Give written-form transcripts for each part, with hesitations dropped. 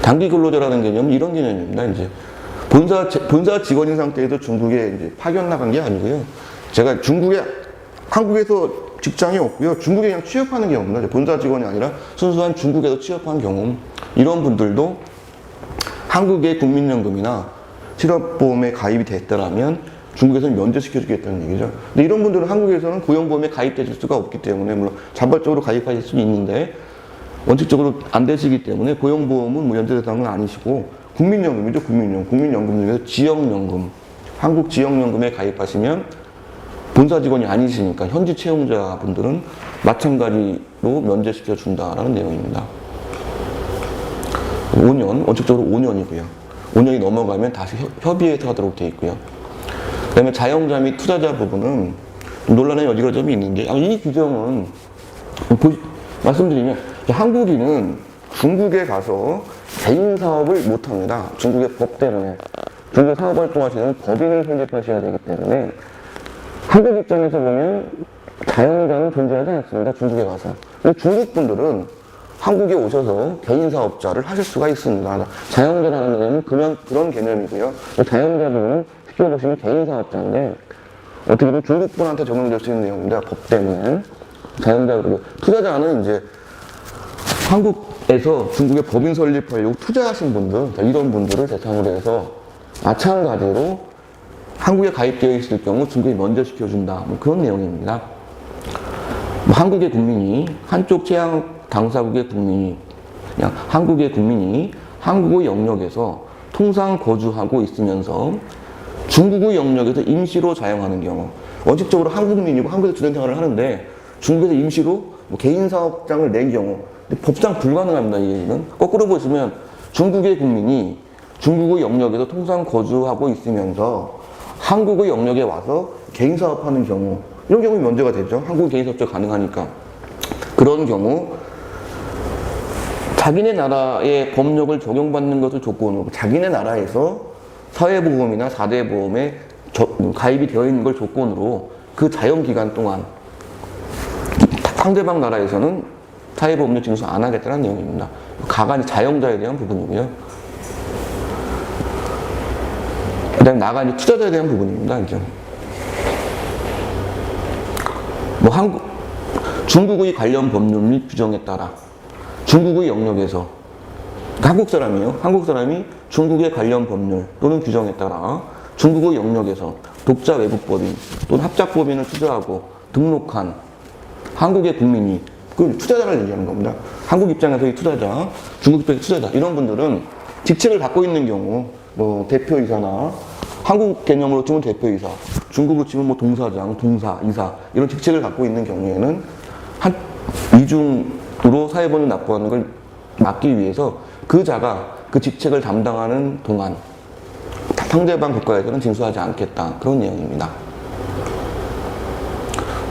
단기 근로자라는 개념은 이런 개념입니다. 이제 본사 직원인 상태에서 중국에 이제 파견 나간 게 아니고요. 제가 한국에서 직장이 없고요. 중국에 그냥 취업하는 경우입니다. 본사 직원이 아니라 순수한 중국에서 취업한 경우. 이런 분들도 한국의 국민연금이나 실업보험에 가입이 됐다라면 중국에서는 면제시켜주겠다는 얘기죠. 근데 이런 분들은 한국에서는 고용보험에 가입되실 수가 없기 때문에, 물론 자발적으로 가입하실 수는 있는데 원칙적으로 안 되시기 때문에 고용보험은 면제 대상은 아니시고 국민연금이죠. 국민연금 중에서 지역연금, 한국 지역연금에 가입하시면 본사 직원이 아니시니까 현지 채용자분들은 마찬가지로 면제시켜 준다라는 내용입니다. 5년, 원칙적으로 5년이고요. 5년이 넘어가면 다시 협의해서 하도록 되어 있고요. 그 다음에 자영자 및 투자자 부분은 논란의 여지가 좀 있는 게, 이 규정은 말씀드리면 한국인은 중국에 가서 개인 사업을 못 합니다. 중국의 법 때문에. 중국에 사업 활동하시는 법인을 설립하셔야 되기 때문에 한국 입장에서 보면 자영자는 존재하지 않습니다. 중국에 가서. 근데 중국 분들은 한국에 오셔서 개인 사업자를 하실 수가 있습니다. 자영자라는 개념은 그런 개념이고요. 자영자 부분은 쉽게 보시면 개인 사업자인데 어떻게 보면 중국 분한테 적용될 수 있는 내용입니다. 법 때문에. 자영자 그리고 투자자는 이제 한국에서 중국에 법인 설립하려고 투자하신 분들, 이런 분들을 대상으로 해서 마찬가지로 한국에 가입되어 있을 경우 중국에 면제시켜준다. 그런 내용입니다. 한국의 국민이, 한쪽 최양 당사국의 국민이, 그냥 한국의 국민이 한국의 영역에서 통상 거주하고 있으면서 중국의 영역에서 임시로 자영하는 경우, 원칙적으로 한국민이고 한국에서 주된 생활을 하는데 중국에서 임시로 개인 사업장을 낸 경우, 법상 불가능합니다. 이 얘기는. 거꾸로 보시면 중국의 국민이 중국의 영역에서 통상 거주하고 있으면서 한국의 영역에 와서 개인 사업하는 경우, 이런 경우는 면제가 되죠. 한국 개인 사업자 가능하니까. 그런 경우 자기네 나라의 법령을 적용받는 것을 조건으로 자기네 나라에서 사회보험이나 4대 보험에 가입이 되어 있는 걸 조건으로 그 자연기간 동안 상대방 나라에서는 사회보험료 징수 안 하겠다는 내용입니다. 가가 자영자에 대한 부분이고요. 그 다음에 나가 이제 투자자에 대한 부분입니다. 이제. 중국의 관련 법률 및 규정에 따라 중국의 영역에서, 한국 사람이에요. 한국 사람이 중국의 관련 법률 또는 규정에 따라 중국의 영역에서 독자 외국법인 또는 합작법인을 투자하고 등록한 한국의 국민이, 그 투자자를 얘기하는 겁니다. 한국 입장에서의 투자자, 중국 입장에서 투자자, 이런 분들은 직책을 갖고 있는 경우, 대표이사나 한국 개념으로 치면 대표이사, 중국으로 치면 동사장, 동사, 이사, 이런 직책을 갖고 있는 경우에는 이중으로 사회보험을 납부하는 걸 막기 위해서 그 자가 그 직책을 담당하는 동안 상대방 국가에서는 징수하지 않겠다. 그런 내용입니다.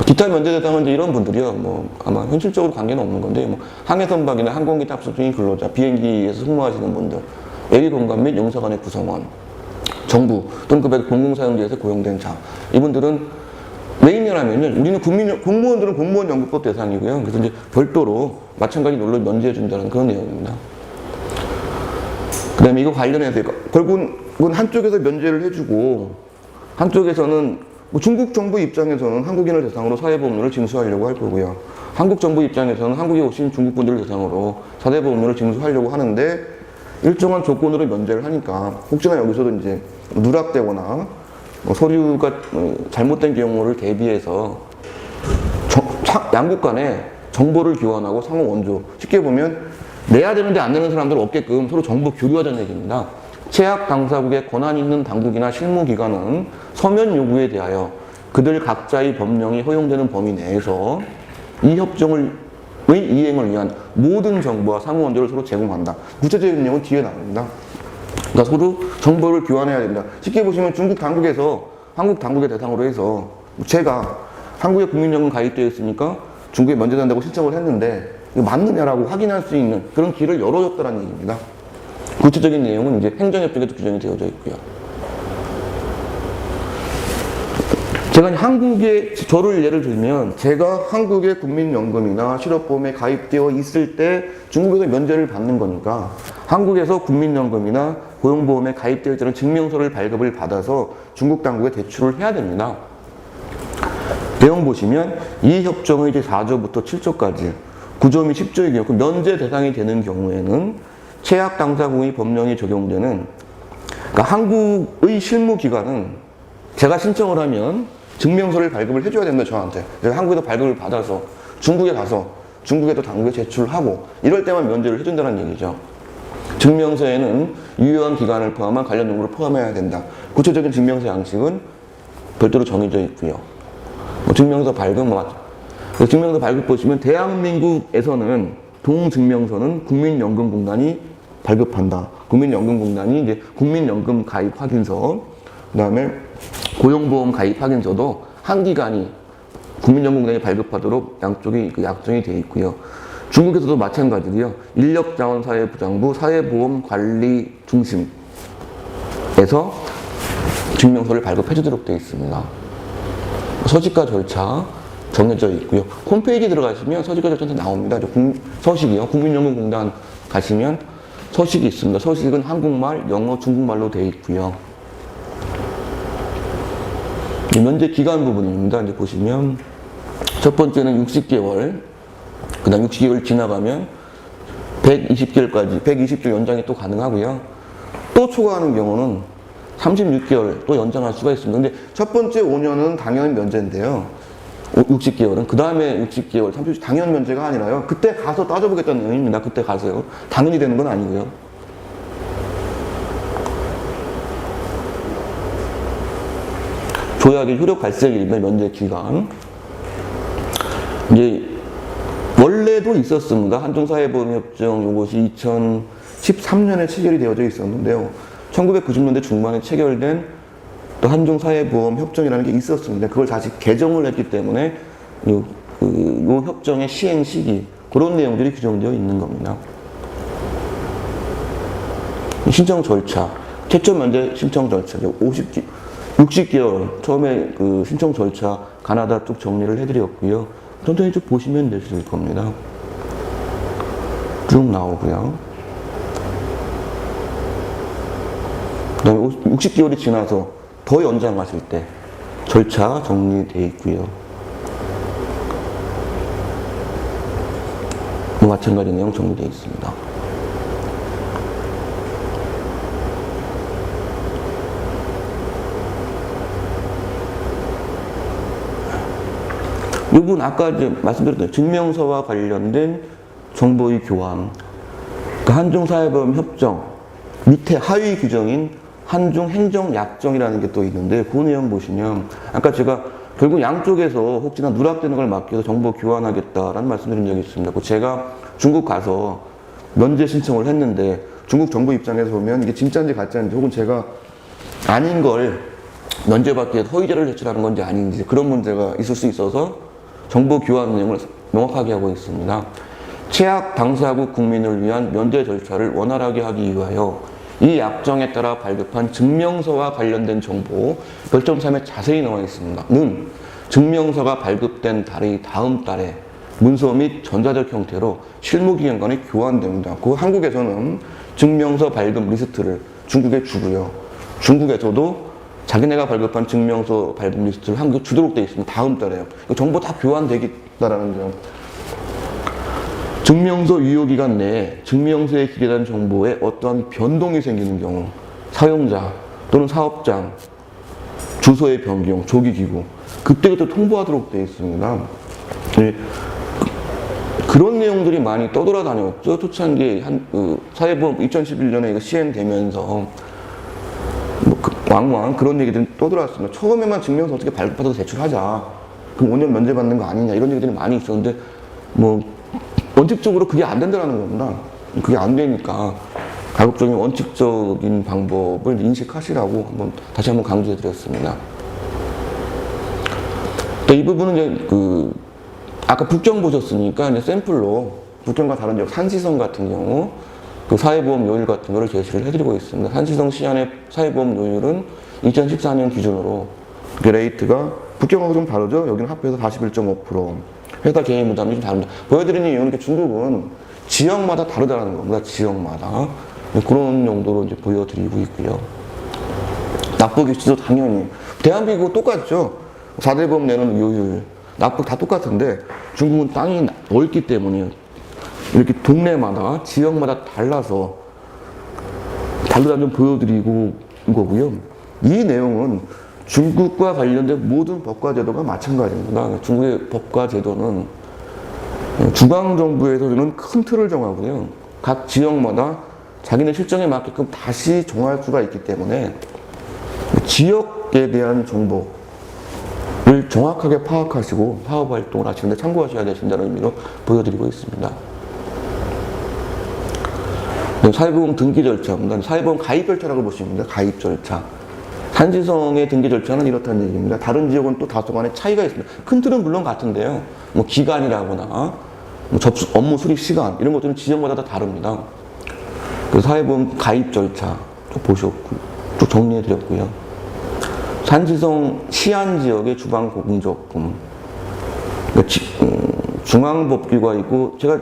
기타 면제 대상은 이제 이런 분들이요. 아마 현실적으로 관계는 없는 건데, 항해선박이나 항공기 탑승 중인 근로자, 비행기에서 승무하시는 분들, 예비공간 및 용사관의 구성원, 정부 또는 그 공공사용지에서 고용된 자, 이분들은 왜 있냐면요. 우리는 공무원들은 공무원연금법 대상이고요. 그래서 이제 별도로 마찬가지 놀러 면제해준다는 그런 내용입니다. 그 다음에 이거 관련해서 결국은 한쪽에서 면제를 해주고 한쪽에서는 중국 정부 입장에서는 한국인을 대상으로 사회보험료를 징수하려고 할 거고요. 한국 정부 입장에서는 한국에 오신 중국 분들을 대상으로 사대보험료를 징수하려고 하는데 일정한 조건으로 면제를 하니까 혹시나 여기서도 이제 누락되거나 서류가 잘못된 경우를 대비해서 양국 간에 정보를 교환하고 상호 원조, 쉽게 보면 내야 되는데 안 내는 사람들 없게끔 서로 정보 교류하자는 얘기입니다. 최악 당사국의 권한 있는 당국이나 실무기관은 서면 요구에 대하여 그들 각자의 법령이 허용되는 범위 내에서 이 협정의 이행을 위한 모든 정보와 상호 원조를 서로 제공한다. 구체적인 내용은 뒤에 나옵니다. 그러니까 서로 정보를 교환해야 된다. 쉽게 보시면 중국 당국에서 한국 당국의 대상으로 해서 제가 한국에 국민연금 가입되어 있으니까 중국에 면제된다고 신청을 했는데 이거 맞느냐라고 확인할 수 있는 그런 길을 열어줬다는 얘기입니다. 구체적인 내용은 이제 행정협정에도 규정이 되어져 있고요. 제가 저를 예를 들면, 제가 한국의 국민연금이나 실업보험에 가입되어 있을 때 중국에서 면제를 받는 거니까, 한국에서 국민연금이나 고용보험에 가입되어 있다는 증명서를 발급을 받아서 중국 당국에 제출을 해야 됩니다. 내용 보시면, 이 협정의 이제 4조부터 7조까지, 9조 및 10조의 경우, 그 면제 대상이 되는 경우에는 최악 당사국의 법령이 적용되는, 그러니까 한국의 실무기관은 제가 신청을 하면 증명서를 발급을 해줘야 됩니다, 저한테. 제가 한국에서 발급을 받아서 중국에 가서 중국에도 당국에 제출하고 이럴 때만 면제를 해준다는 얘기죠. 증명서에는 유효한 기간을 포함한 관련 정보를 포함해야 된다. 구체적인 증명서 양식은 별도로 정해져 있고요. 증명서 발급 증명서 발급 보시면 대한민국에서는 동증명서는 국민연금공단이 발급한다. 국민연금공단이 이제 국민연금 가입 확인서, 그다음에 고용보험 가입 확인서도 한 기관이 국민연금공단이 발급하도록 양쪽이 약정이 되어 있고요. 중국에서도 마찬가지고요. 인력자원사회부장부 사회보험관리중심에서 증명서를 발급해주도록 되어 있습니다. 서식과 절차 정해져 있고요. 홈페이지 들어가시면 서식과 절차 나옵니다. 서식이요. 국민연금공단 가시면 서식이 있습니다. 서식은 한국말, 영어, 중국말로 되어 있고요. 면제 기간 부분입니다. 이제 보시면 첫 번째는 60개월, 그 다음 60개월 지나가면 120개월까지, 120개월 연장이 또 가능하고요. 또 초과하는 경우는 36개월 또 연장할 수가 있습니다. 근데 첫 번째 5년은 당연 면제인데요. 60개월은 그 다음에 60개월, 30, 당연 면제가 아니라요. 그때 가서 따져보겠다는 내용입니다. 그때 가서요. 당연히 되는 건 아니고요. 조약의 효력 발생일입니다. 면제 기간. 이제 원래도 있었습니다. 한중사회보험협정 요것이 2013년에 체결이 되어져 있었는데요. 1990년대 중반에 체결된 또 한중사회보험협정이라는 게 있었습니다. 그걸 다시 개정을 했기 때문에 요 협정의 시행 시기, 그런 내용들이 규정되어 있는 겁니다. 신청 절차, 최초 면제 신청 절차, 60개월 처음에 그 신청 절차 가나다 쪽 정리를 해드렸고요. 천천히 쭉 보시면 되실 겁니다. 쭉 나오고요. 그 다음에 60개월이 지나서 더 연장하실 때 절차 정리되어 있고요. 마찬가지 내용 정리되어 있습니다. 이 부분 아까 이제 말씀드렸던 증명서와 관련된 정보의 교환, 그 한중사회보험협정 밑에 하위 규정인 한중행정약정이라는 게 또 있는데 그 내용 보시면 아까 제가 결국 양쪽에서 혹시나 누락되는 걸 막기 위해서 정보 교환하겠다라는 말씀드린 적이 있습니다. 제가 중국 가서 면제 신청을 했는데 중국 정부 입장에서 보면 이게 진짜인지 가짜인지 혹은 제가 아닌 걸 면제받기 위해서 허위자료를 제출하는 건지 아닌지 그런 문제가 있을 수 있어서 정보 교환 내용을 명확하게 하고 있습니다. 최악 당사국 국민을 위한 면제 절차를 원활하게 하기 위하여 이 약정에 따라 발급한 증명서와 관련된 정보 별점 3에 자세히 나와 있습니다. 는 증명서가 발급된 달의 다음 달에 문서 및 전자적 형태로 실무기관 간에 교환됩니다. 그 한국에서는 증명서 발급 리스트를 중국에 주고요. 중국에서도 자기네가 발급한 증명서 발급 리스트를 한국에 주도록 되어 있습니다. 다음 달에요. 정보 다 교환되겠다라는 점. 증명서 유효기간 내에 증명서에 기재된 정보에 어떠한 변동이 생기는 경우 사용자 또는 사업장 주소의 변경, 조기기구 그때그때 통보하도록 되어 있습니다. 네. 그런 내용들이 많이 떠돌아다녔죠. 초창기 사회보험 2011년에 이거 시행되면서 왕왕 그런 얘기들이 떠들어왔습니다. 처음에만 증명서 어떻게 발급받아서 제출하자. 그럼 5년 면제받는 거 아니냐 이런 얘기들이 많이 있었는데 원칙적으로 그게 안 된다는 겁니다. 그게 안 되니까 가급적인 원칙적인 방법을 인식하시라고 다시 한번 강조해 드렸습니다. 이 부분은 이제 아까 북경 보셨으니까 이제 샘플로 북경과 다른 지역 산시성 같은 경우 그 사회보험 요율 같은 거를 제시를 해드리고 있습니다. 산시성 시안의 사회보험 요율은 2014년 기준으로 그 레이트가 북경하고 좀 다르죠? 여기는 합해서 41.5%. 회사 개인 부담이 좀 다릅니다. 보여드리는 이유는 중국은 지역마다 다르다는 겁니다. 지역마다. 그런 용도로 이제 보여드리고 있고요. 납부 기수도 당연히. 대한민국 똑같죠? 4대 보험 내는 요율. 납부 다 똑같은데 중국은 땅이 넓기 때문에 이렇게 동네마다, 지역마다 달라서 다르다는 점 보여드리고 거고요. 이 내용은 중국과 관련된 모든 법과 제도가 마찬가지입니다. 중국의 법과 제도는 중앙정부에서 주는 큰 틀을 정하고요. 각 지역마다 자기네 실정에 맞게끔 다시 정할 수가 있기 때문에 지역에 대한 정보를 정확하게 파악하시고 사업 활동을 하시는데 참고하셔야 되신다는 의미로 보여드리고 있습니다. 사회보험 등기 절차입니다. 사회보험 가입 절차라고 보시면 됩니다. 가입 절차. 산지성의 등기 절차는 이렇다는 얘기입니다. 다른 지역은 또 다소간의 차이가 있습니다. 큰 틀은 물론 같은데요. 뭐 기간이라거나 뭐 업무 수립 시간 이런 것들은 지역마다 다 다릅니다. 그 사회보험 가입 절차 쭉 보셨고 쭉 정리해 드렸고요. 산지성 시안 지역의 주방 공적금 중앙법규가 있고 제가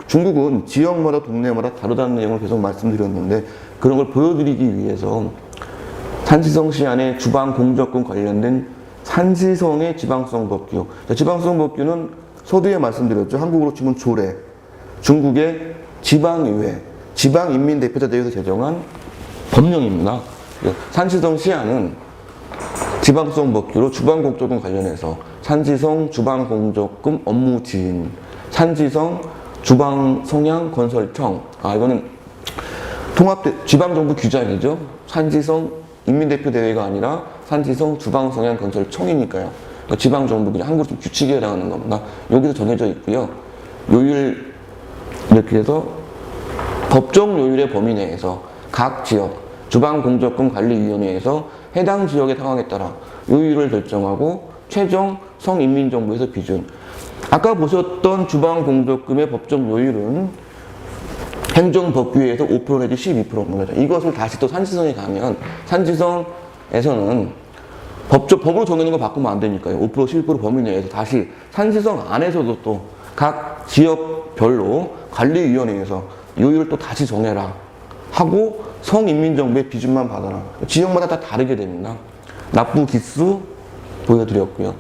중국은 지역마다 동네마다 다르다는 내용을 계속 말씀드렸는데 그런 걸 보여드리기 위해서 산지성 시안의 주방 공적금 관련된 산지성의 지방성 법규. 지방성 법규는 서두에 말씀드렸죠. 한국으로 치면 조례. 중국의 지방의회, 지방인민대표자대회에서 제정한 법령입니다. 산지성 시안은 지방성 법규로 주방 공적금 관련해서 산지성 주방 공적금 업무 지인, 산지성 주방 성향 건설청. 이거는 지방정부 규정이죠. 산지성 인민대표대회가 아니라 산지성 주방성향건설청이니까요. 그러니까 지방정부 그냥 한국으로 좀 규칙에 해당하는 겁니다. 여기서 정해져 있고요. 요율 이렇게 해서 법정 요율의 범위 내에서 각 지역 주방공적금관리위원회에서 해당 지역의 상황에 따라 요율을 결정하고 최종 성인민정부에서 비준. 아까 보셨던 주방공적금의 법정 요율은 행정법규에서 5% 내지 12%입니다. 이것을 다시 또 산지성에 가면 산지성에서는 법으로 정해놓은 거 바꾸면 안 되니까요. 5% 11% 범위 내에서 다시 산지성 안에서도 또 각 지역별로 관리위원회에서 요율을 또 다시 정해라 하고 성인민정부의 비준만 받아라. 지역마다 다 다르게 됩니다. 납부 기수 보여드렸고요.